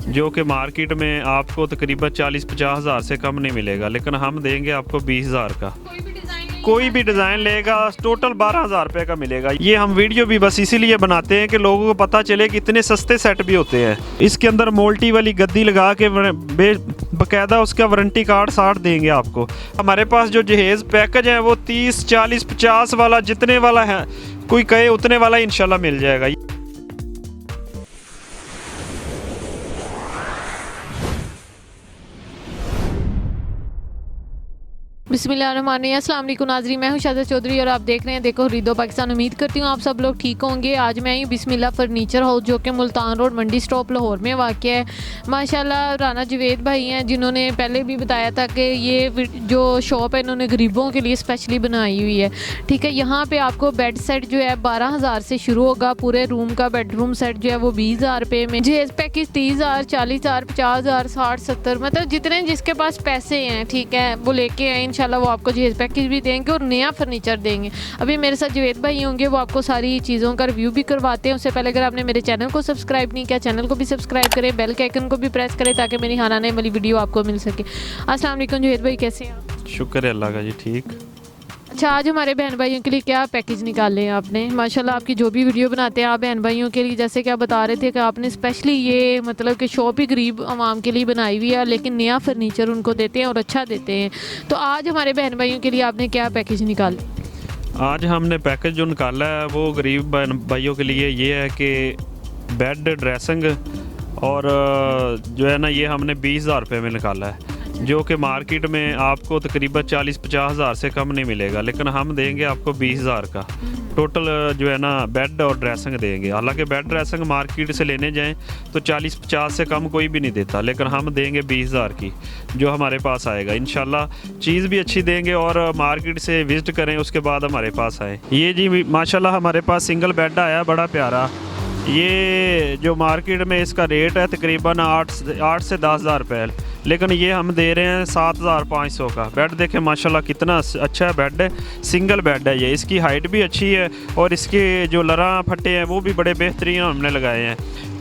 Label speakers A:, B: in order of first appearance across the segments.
A: जो कि मार्केट में आपको तकरीबन 40-50 हज़ार से कम नहीं मिलेगा, लेकिन हम देंगे आपको 20 हज़ार का। कोई भी डिज़ाइन लेगा टोटल 12 हज़ार रुपये का मिलेगा। ये हम वीडियो भी बस इसीलिए बनाते हैं कि लोगों को पता चले कि इतने सस्ते सेट भी होते हैं। इसके अंदर मोल्टी वाली गद्दी लगा के बाकायदा उसका वारंटी कार्ड 60 देंगे आपको। हमारे पास जो जहेज़ पैकेज है वो 30, 40, 50 वाला जितने वाला है कोई कहे उतने वाला इंशाल्लाह मिल जाएगा।
B: बिस्मिल्लाहिर्रहमानिर्रहीम, अस्सलाम वालेकुम नाज़रीन, मैं हूं शादा चौधरी और आप देख रहे हैं देखो रीदो पाकिस्तान। उम्मीद करती हूं आप सब लोग ठीक होंगे। आज मैं आई हूं बिस्मिल्लाह फर्नीचर हाउस जो कि मुल्तान रोड मंडी स्टॉप लाहौर में वाक़ है। माशाल्लाह राना जवेद भाई हैं जिन्होंने पहले भी बताया था कि ये जो शॉप है इन्होंने गरीबों के लिए स्पेशली बनाई हुई है। ठीक है, यहाँ पर आपको बेड सेट जो है 12,000 से शुरू होगा। पूरे रूम का बेडरूम सेट जो है वो 20,000 रुपये में। जहेज़ पैकेज 30,000, 40,000, 50,000, 60, 70 मतलब जितने जिसके पास पैसे हैं ठीक है वो लेके आए। इंशाल्लाह वो आपको जहेज़ पैकेज भी देंगे और नया फर्नीचर देंगे। अभी मेरे साथ जवेद भाई होंगे, वो आपको सारी चीज़ों का रिव्यू भी करवाते हैं। उससे पहले अगर आपने मेरे चैनल को सब्सक्राइब नहीं किया, चैनल को भी सब्सक्राइब करें, बेल के आइकन को भी प्रेस करें ताकि मेरी हर आने वाली वीडियो आपको मिल सके। अस्सलाम वालेकुम जवेद भाई, कैसे हैं आप?
A: शुक्र है अल्लाह का जी, ठीक।
B: अच्छा, आज हमारे बहन भाइयों के लिए क्या पैकेज निकाले हैं आपने? माशाल्लाह आपकी जो भी वीडियो बनाते हैं आप बहन भाइयों के लिए, जैसे कि आप बता रहे थे कि आपने स्पेशली ये मतलब कि शॉप ही गरीब आवाम के लिए बनाई हुई है, लेकिन नया फर्नीचर उनको देते हैं और अच्छा देते हैं। तो आज हमारे बहन भाइयों के लिए आपने क्या पैकेज निकाले?
A: आज हमने पैकेज जो निकाला है वो गरीब भाइयों के लिए ये है कि बेड, ड्रेसिंग और जो है ना ये हमने 20,000 रुपये में निकाला है, जो कि मार्केट में आपको तकरीबन 40-50 हज़ार से कम नहीं मिलेगा, लेकिन हम देंगे आपको 20,000 का टोटल जो है ना बेड और ड्रेसिंग देंगे। हालांकि बेड ड्रेसिंग मार्केट से लेने जाएं तो 40-50 से कम कोई भी नहीं देता, लेकिन हम देंगे 20,000 की जो हमारे पास आएगा। इंशाल्लाह चीज़ भी अच्छी देंगे और मार्केट से विज़िट करें उसके बाद हमारे पास आए। ये जी माशाल्लाह हमारे पास सिंगल बेड आया बड़ा प्यारा। ये जो मार्केट में इसका रेट है तकरीबन 8 से 10,000 रुपये, लेकिन ये हम दे रहे हैं 7,500 का। बेड देखें माशाल्लाह कितना अच्छा बेड है, सिंगल बेड है ये। इसकी हाइट भी अच्छी है और इसके जो लरा फट्टे हैं वो भी बड़े बेहतरीन हमने लगाए हैं,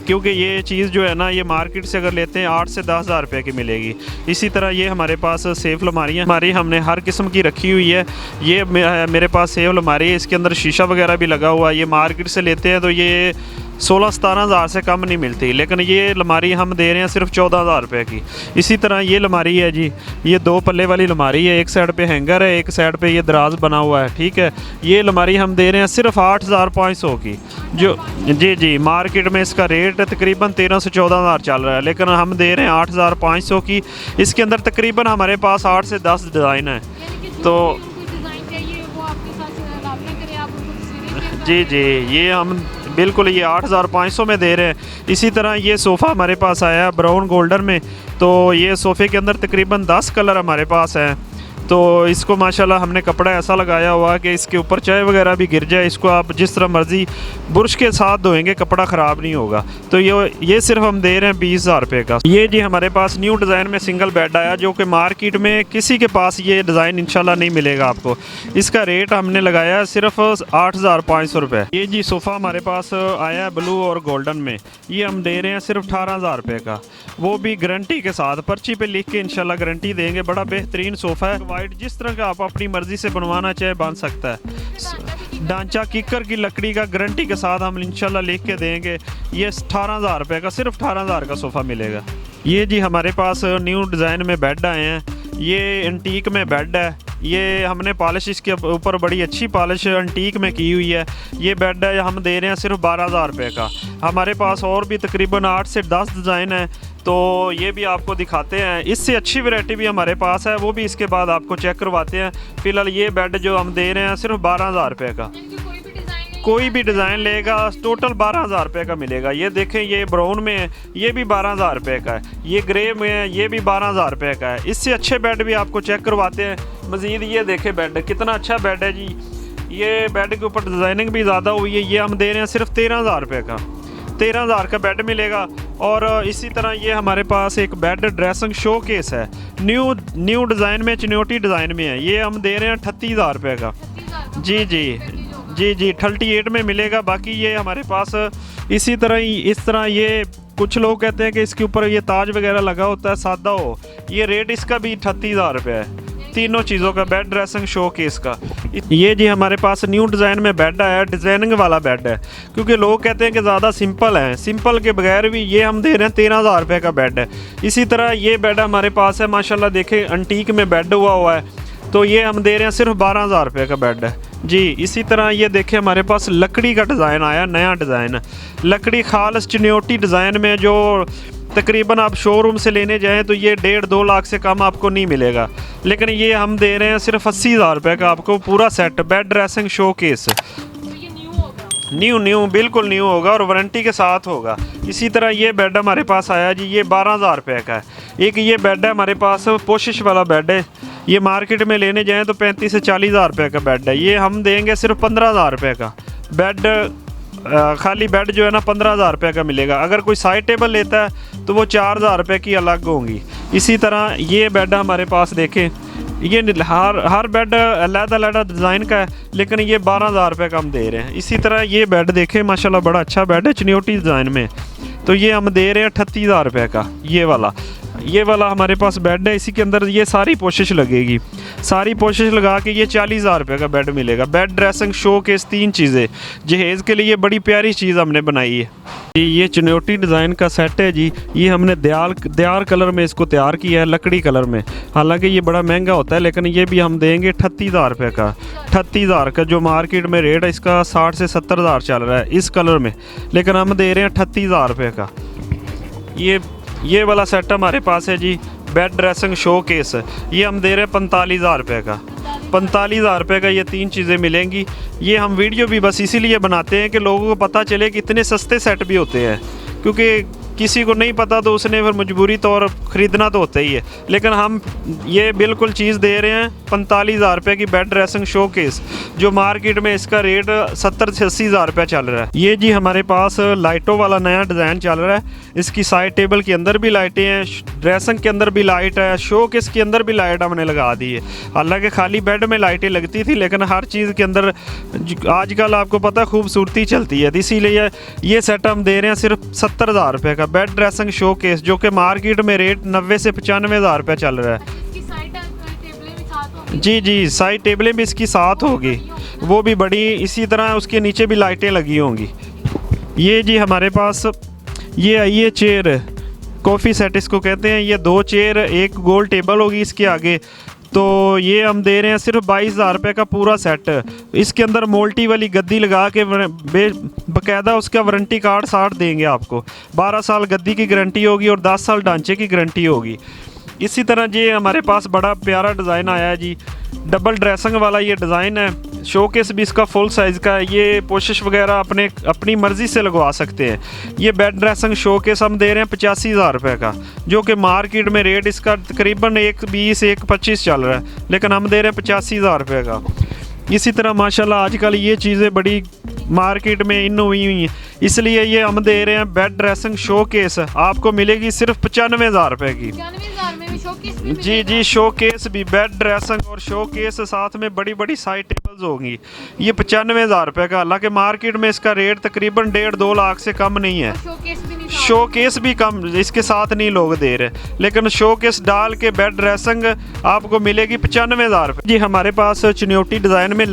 A: क्योंकि ये चीज़ जो है ना ये मार्केट से अगर लेते हैं 8 से 10,000 रुपये की मिलेगी। इसी तरह ये हमारे पास सेफ अलमारियाँ हमारी हमने हर किस्म की रखी हुई है। ये मेरे पास सेफ अलमारी है, इसके अंदर शीशा वगैरह भी लगा हुआ है। ये मार्केट से लेते हैं तो ये 16-17 हज़ार से कम नहीं मिलती, लेकिन ये अलमारी हम दे रहे हैं सिर्फ 14,000 रुपये की। इसी तरह ये अलमारी है जी, ये 2 पल्ले वाली अलमारी है, एक साइड पे हैंगर है, एक साइड पे ये दराज बना हुआ है। ठीक है, ये अलमारी हम दे रहे हैं सिर्फ 8,500 की। जो जी मार्केट में इसका रेट तकरीबन 13 से 14,000 चल रहा है, लेकिन हम दे रहे हैं 8,500 की। इसके अंदर तकरीबन हमारे पास 8 से 10 डिज़ाइन है। तो जी ये हम बिल्कुल ये 8,500 में दे रहे हैं। इसी तरह ये सोफ़ा हमारे पास आया है ब्राउन गोल्डन में, तो ये सोफ़े के अंदर तकरीबन 10 कलर हमारे पास हैं। तो इसको माशाल्लाह हमने कपड़ा ऐसा लगाया हुआ कि इसके ऊपर चाय वगैरह भी गिर जाए, इसको आप जिस तरह मर्ज़ी बुरश के साथ धोएंगे कपड़ा ख़राब नहीं होगा। तो ये सिर्फ हम दे रहे हैं 20,000 रुपये का। ये जी हमारे पास न्यू डिज़ाइन में सिंगल बेड आया, जो कि मार्केट में किसी के पास ये डिज़ाइन इंशाल्लाह नहीं मिलेगा आपको। इसका रेट हमने लगाया है सिर्फ 8,500 रुपये। ये जी सोफ़ा हमारे पास आया है ब्लू और गोल्डन में, ये हम दे रहे हैं सिर्फ 18,000 रुपये का, वो भी गारंटी के साथ। पर्ची पे लिख के इंशाल्लाह गारंटी देंगे। बड़ा बेहतरीन सोफ़ा है, वाइट जिस तरह का आप अपनी मर्ज़ी से बनवाना चाहे बन सकता है। ढांचा किकर की लकड़ी का गारंटी के साथ हम इंशाल्लाह लिख के देंगे। ये 18,000 रुपये का, सिर्फ 18,000 का सोफ़ा मिलेगा। ये जी हमारे पास न्यू डिज़ाइन में बेड आए हैं, ये एंटीक में बेड है। ये हमने पॉलिश इसके ऊपर बड़ी अच्छी पॉलिश एंटीक में की हुई है। ये बेड है हम दे रहे हैं सिर्फ 12,000 रुपये का। हमारे पास और भी तकरीबन 8 से 10 डिज़ाइन है, तो ये भी आपको दिखाते हैं। इससे अच्छी वैरायटी भी हमारे पास है, वो भी इसके बाद आपको चेक करवाते हैं। फ़िलहाल ये बेड जो हम दे रहे हैं सिर्फ 12,000 रुपये का। कोई भी डिज़ाइन लेगा टोटल 12,000 रुपये का मिलेगा। ये देखें ये ब्राउन में है, ये भी 12,000 रुपये का है। ये ग्रे में है, ये भी 12,000 रुपये का है। इससे अच्छे बेड भी आपको चेक करवाते हैं। मज़ीद ये देखें बेड कितना अच्छा बेड है जी। ये बेड के ऊपर डिज़ाइनिंग भी ज़्यादा हुई है। ये हम दे रहे हैं सिर्फ 13,000 रुपये का। 13,000 का बेड मिलेगा। और इसी तरह ये हमारे पास एक बेड ड्रेसिंग शो केस है, न्यू डिज़ाइन में, चिन्योटी डिज़ाइन में है। ये हम दे रहे हैं 38,000 रुपये का। जी 38 में मिलेगा। बाकी ये हमारे पास इसी तरह ही इस तरह ये कुछ लोग कहते हैं कि इसके ऊपर ये ताज वगैरह लगा होता है सादा हो। ये रेट इसका भी 38,000 रुपये है, तीनों चीज़ों का, बेड ड्रेसिंग शो केस का। ये जी हमारे पास न्यू डिज़ाइन में बेड आया है, डिज़ाइनिंग वाला बेड है, क्योंकि लोग कहते हैं कि ज़्यादा सिंपल है। सिंपल के बगैर भी ये हम दे रहे हैं 13,000 रुपये का बेड है। इसी तरह ये बेड हमारे पास है माशाल्लाह, देखें अंटीक में बेड हुआ है, तो ये हम दे रहे हैं सिर्फ 12,000 रुपये का बेड है जी। इसी तरह ये देखें हमारे पास लकड़ी का डिज़ाइन आया, नया डिज़ाइन, लकड़ी खालस चिन्योटी डिज़ाइन में, जो तकरीबन आप शोरूम से लेने जाएं तो ये 1.5-2 लाख से कम आपको नहीं मिलेगा, लेकिन ये हम दे रहे हैं सिर्फ 80,000 रुपये का आपको पूरा set, bed dressing show case. New बिल्कुल न्यू होगा और वारंटी के साथ होगा। इसी तरह ये बेड हमारे पास आया जी, ये 12,000 रुपये का है। एक ये बेड है हमारे पास, पोशिश वाला बेड है, ये मार्केट में लेने जाएं तो 35 से 40,000 रुपये का बेड है। ये हम देंगे सिर्फ 15,000 रुपये का बेड, खाली बेड जो है ना 15,000 रुपये का मिलेगा। अगर कोई साइड टेबल लेता है तो वो 4,000 रुपये की अलग होंगी। इसी तरह ये बेड हमारे पास देखें, ये हर बेड अलग डिज़ाइन का है, लेकिन ये 12,000 रुपये का हम दे रहे हैं। इसी तरह ये बेड देखें माशाल्लाह बड़ा अच्छा बेड है चिन्योटी डिज़ाइन में, तो ये हम दे रहे हैं 38,000 रुपये का। ये वाला हमारे पास बेड है, इसी के अंदर ये सारी पोशिश लगेगी, सारी पोशिश लगा के ये 40,000 रुपये का बेड मिलेगा। बेड ड्रेसिंग शो केस, 3 चीज़ें जहेज़ के लिए बड़ी प्यारी चीज़ हमने बनाई है जी। ये चिन्योटी डिज़ाइन का सेट है जी, ये हमने दयार कलर में इसको तैयार किया है, लकड़ी कलर में। हालांकि ये बड़ा महंगा होता है, लेकिन ये भी हम देंगे 38,000 रुपये का। 38,000 का जो मार्केट में रेट है इसका 60 से 70,000 चल रहा है इस कलर में, लेकिन हम दे रहे हैं 38,000 रुपये का। ये वाला सेट हमारे पास है जी, बेड ड्रेसिंग शो केस, ये हम दे रहे हैं 45,000 रुपये का। 45,000 रुपये का ये 3 चीज़ें मिलेंगी। ये हम वीडियो भी बस इसीलिए बनाते हैं कि लोगों को पता चले कि इतने सस्ते सेट भी होते हैं, क्योंकि किसी को नहीं पता तो उसने फिर मजबूरी तौर ख़रीदना तो होता ही है। लेकिन हम ये बिल्कुल चीज़ दे रहे हैं 45,000 रुपये की बेड ड्रेसिंग शो केस, जो मार्केट में इसका रेट 70 से 80,000 रुपये चल रहा है। ये जी हमारे पास लाइटों वाला नया डिज़ाइन चल रहा है, इसकी साइड टेबल के अंदर भी लाइटें हैं, ड्रेसिंग के अंदर भी लाइट है, शो केस के अंदर भी लाइट हमने लगा दी है। हालांकि खाली बेड में लाइटें लगती थी, लेकिन हर चीज़ के अंदर आजकल आपको पता खूबसूरती चलती है, इसीलिए ये सेट हम दे रहे हैं सिर्फ 70,000 रुपये का बेड ड्रेसिंग शो केस, जो कि मार्केट में रेट 90 से 95,000 रुपये चल रहा है जी। साइड टेबलें भी इसकी साथ होगी, वो भी बड़ी। इसी तरह उसके नीचे भी लाइटें लगी होंगी। ये जी हमारे पास ये आई है चेयर, कॉफ़ी सेट इसको कहते हैं। ये 2 चेयर, एक गोल टेबल होगी इसके आगे, तो ये हम दे रहे हैं सिर्फ 22,000 रुपये का पूरा सेट। इसके अंदर मोल्टी वाली गद्दी लगा के बाकायदा उसका वारंटी कार्ड 60 देंगे आपको। 12 साल गद्दी की गारंटी होगी और 10 साल ढांचे की गारंटी होगी। इसी तरह ये हमारे पास बड़ा प्यारा डिज़ाइन आया है जी, डबल ड्रेसिंग वाला ये डिज़ाइन है। शोकेस भी इसका फुल साइज़ का है, ये पोशिश वगैरह अपनी मर्ज़ी से लगवा सकते हैं। ये बेड ड्रेसिंग शोकेस हम दे रहे हैं 85,000 रुपये का, जो कि मार्केट में रेट इसका तकरीबन 120 125 चल रहा है, लेकिन हम दे रहे हैं 85,000 रुपये का। इसी तरह माशाल्लाह आजकल ये चीज़ें बड़ी मार्केट में इन हुई हैं, इसलिए ये हम दे रहे हैं बेड ड्रेसिंग शो केस, आपको मिलेगी सिर्फ 95,000 रुपये की जी। शो केस भी, बेड ड्रेसिंग और शो केस साथ में बड़ी बड़ी साइड टेबल्स होंगी। ये 95,000 रुपये का, हालांकि मार्केट में इसका रेट तकरीबन 1.5-2 लाख से कम नहीं है। शो केस भी कम इसके साथ नहीं लोग दे रहे, लेकिन शो केस डाल के बेड ड्रेसिंग आपको मिलेगी 95,000 रुपये जी। हमारे पास चिन्योटी डिज़ाइन में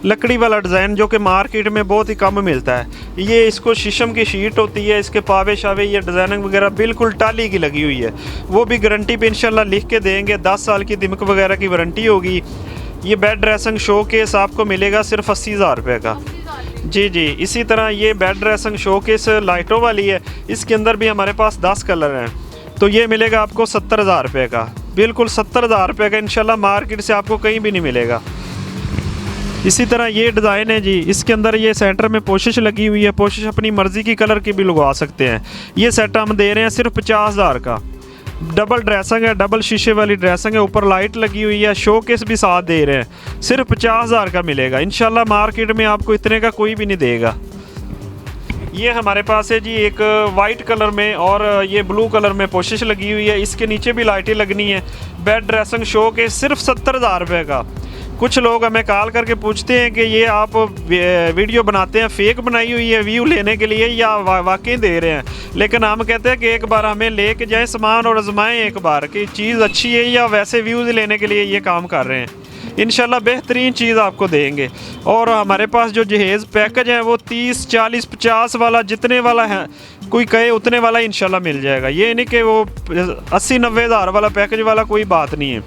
A: लकड़ी वाला डिज़ाइन, जो कि मार्केट में बहुत ही कम मिलता है। ये इसको शीशम की शीट होती है, इसके पावे शावे ये डिज़ाइनिंग वगैरह बिल्कुल टाली की लगी हुई है, वो भी गारंटी पे इंशाल्लाह लिख के देंगे। 10 साल की दिमक वगैरह की वारंटी होगी। ये बेड ड्रेसिंग शो केस आपको मिलेगा सिर्फ 80,000 रुपये का जी। इसी तरह ये बेड ड्रेसिंग शो केस लाइटों वाली है, इसके अंदर भी हमारे पास 10 कलर हैं, तो ये मिलेगा आपको 70,000 रुपये का, बिल्कुल 70,000 रुपये का इंशाल्लाह, मार्केट से आपको कहीं भी नहीं मिलेगा। इसी तरह ये डिज़ाइन है जी, इसके अंदर ये सेंटर में पोशिश लगी हुई है, पोशिश अपनी मर्ज़ी की कलर की भी लगवा सकते हैं। ये सेट हम दे रहे हैं सिर्फ 50,000 का। डबल ड्रेसिंग है, डबल शीशे वाली ड्रेसिंग है, ऊपर लाइट लगी हुई है, शो केस भी साथ दे रहे हैं, सिर्फ 50,000 का मिलेगा इंशाल्लाह। मार्केट में आपको इतने का कोई भी नहीं देगा। ये हमारे पास है जी एक वाइट कलर में और ये ब्लू कलर में पोशिश लगी हुई है, इसके नीचे भी लाइटें लगनी है। बेड ड्रेसिंग शो के सिर्फ 70,000 रुपये का। कुछ लोग हमें कॉल करके पूछते हैं कि ये आप वीडियो बनाते हैं फेक बनाई हुई है व्यू लेने के लिए या वाकई दे रहे हैं, लेकिन हम कहते हैं कि एक बार हमें लेके जाएं सामान और आजमाएं एक बार कि चीज़ अच्छी है या वैसे व्यूज़ लेने के लिए ये काम कर रहे हैं। इंशाल्लाह बेहतरीन चीज़ आपको देंगे। और हमारे पास जो जहेज़ पैकेज है वो 30, 40, 50 वाला जितने वाला है कोई कहे उतने वाला इंशाल्लाह मिल जाएगा। ये नहीं कि वो 80-90 हज़ार वाला पैकेज वाला कोई बात नहीं है।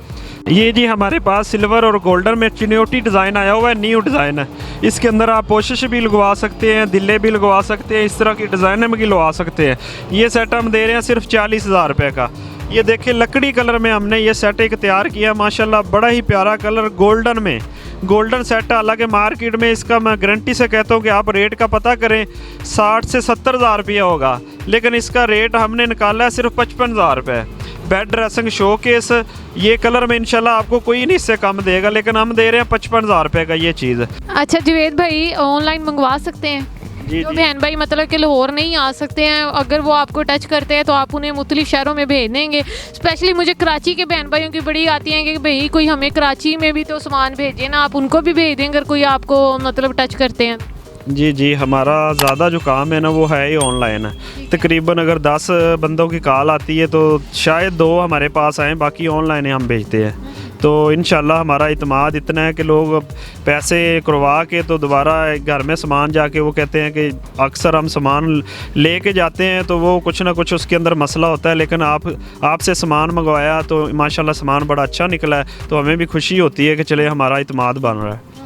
A: ये जी हमारे पास सिल्वर और गोल्डन में चिन्योटी डिज़ाइन आया हुआ है, न्यू डिज़ाइन है। इसके अंदर आप पोशिश भी लगवा सकते हैं, दिल्ले भी लगवा सकते हैं, इस तरह की डिज़ाइन भी लगवा सकते हैं। ये सेट हम दे रहे हैं सिर्फ 40,000 रुपये का। ये देखिए लकड़ी कलर में हमने ये सेट एक तैयार किया माशाल्लाह, बड़ा ही प्यारा कलर गोल्डन में। गोल्डन सेट हालांकि मार्केट में इसका मैं गारंटी से कहता हूँ कि आप रेट का पता करें 60 से 70 हज़ार रुपया होगा, लेकिन इसका रेट हमने निकाला है सिर्फ 55 हज़ार रुपये। बेड ड्रेसिंग शो केस ये कलर में इंशाल्लाह आपको कोई नहीं इससे कम देगा, लेकिन हम दे रहे हैं 55 हज़ार रुपये का ये चीज़।
B: अच्छा जुवेद भाई ऑनलाइन मंगवा सकते हैं?
A: जी
B: जो बहन भाई मतलब कि लाहौर नहीं आ सकते हैं, अगर वो आपको टच करते हैं तो आप उन्हें मुख्तलिफ शहरों में भेज देंगे। स्पेशली मुझे कराची के बहन भाइयों की बड़ी आती हैं कि भाई कोई हमें कराची में भी तो सामान भेजे ना, आप उनको भी भेज दें अगर कोई आपको मतलब टच करते हैं।
A: जी जी, हमारा ज़्यादा जो काम है ना वो है ही ऑनलाइन है। तकरीबन अगर 10 बंदों की कॉल आती है तो शायद 2 हमारे पास आएँ, बाकी ऑनलाइन ही हम भेजते हैं। तो इंशाल्लाह हमारा इत्मीनान इतना है कि लोग पैसे करवा के तो दोबारा घर में सामान जाके वो कहते हैं कि अक्सर हम सामान लेके जाते हैं तो वो कुछ ना कुछ उसके अंदर मसला होता है, लेकिन आपसे सामान मंगवाया तो माशाल्लाह सामान बड़ा अच्छा निकला है, तो हमें भी खुशी होती है कि चले हमारा इत्मीनान बन रहा है।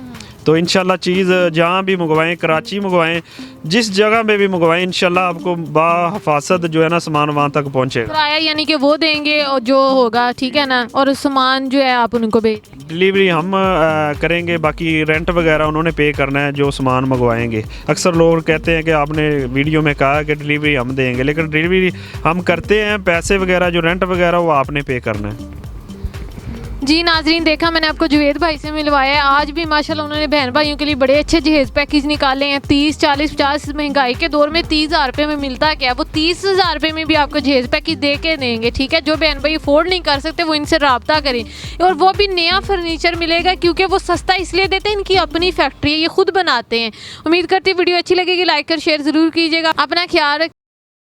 A: तो इंशाल्लाह चीज़ जहाँ भी मंगवाएं, कराची मंगवाएं, जिस जगह में भी मंगवाएं, इंशाल्लाह आपको बाहफाजत जो है ना सामान वहाँ तक पहुँचेगा।
B: किराया यानी कि वो देंगे और जो होगा ठीक है ना, और सामान जो है आप उनको भेज
A: डिलीवरी हम करेंगे, बाकी रेंट वगैरह उन्होंने पे करना है जो सामान मंगवाएंगे। अक्सर लोग कहते हैं कि आपने वीडियो में कहा कि डिलीवरी हम देंगे, लेकिन डिलीवरी हम करते हैं, पैसे वगैरह जो रेंट वगैरह वो आपने पे करना है।
B: जी नाजरीन, देखा मैंने आपको जुवेद भाई से मिलवाया है। आज भी माशाल्लाह उन्होंने बहन भाइयों के लिए बड़े अच्छे जहेज़ पैकेज निकाले हैं। 30, 40, 50 महंगाई के दौर में 30 हज़ार रुपये में मिलता क्या है, वो 30 हज़ार रुपये में भी आपको जहेज़ पैकेज दे के देंगे। ठीक है, जो बहन भाई अफोर्ड नहीं कर सकते वो इनसे रब्ता करें, और वो भी नया फर्नीचर मिलेगा क्योंकि वो सस्ता इसलिए देते हैं, इनकी अपनी फैक्ट्री है, ये खुद बनाते हैं। उम्मीद करती वीडियो अच्छी लगेगी, लाइक कर शेयर ज़रूर कीजिएगा। अपना ख्याल रख